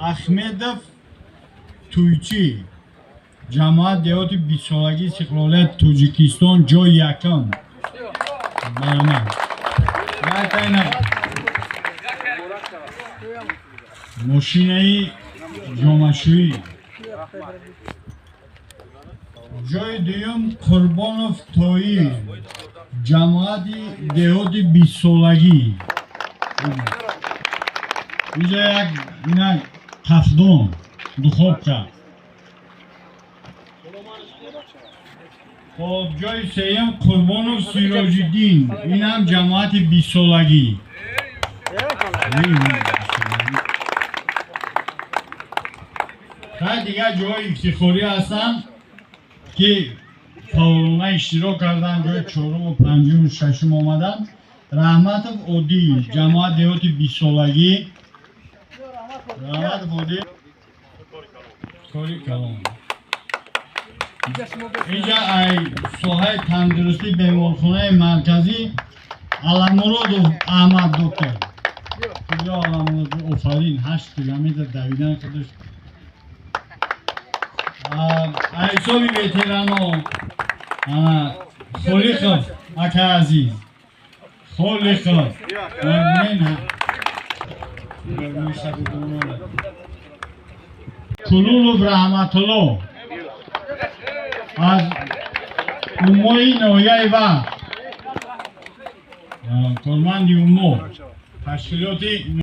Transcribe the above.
Ахмедов Туйчи, ҷамоат деҳоти 20 солаги Истиқлолияти Тоҷикистон, ҷои якум. Мошинаи ҷомашӯӣ. ҷои дуюм Қурбонов Тоир, ҷамоати деҳоти 20 солагӣ. اینجا یک تفدون دخوبکه. خب جای سیم قربانوف سیراج‌الدین، این هم جماعت 20 سالگی. خیلی دیگه جای افتخاری هستن که فعالانه اشتراک کردن، جای 4 و 5 و 6 آمدن. رحمتов Odil, جماعت деҳоти 20 солагӣ. رحمتов Odil کاری کلام. اینجا ای соҳаи тандурустӣ беморхонаи марказӣ Аламуродов Аҳмад доктор. اینجا Аламуродов офарин 8 километр давидан худаш. айсоби ветерано Холиқов ака азиз. Холиқов. Кулулов Раҳматулло аз умои ноҳияи вақт, корманди уммо ташкилоти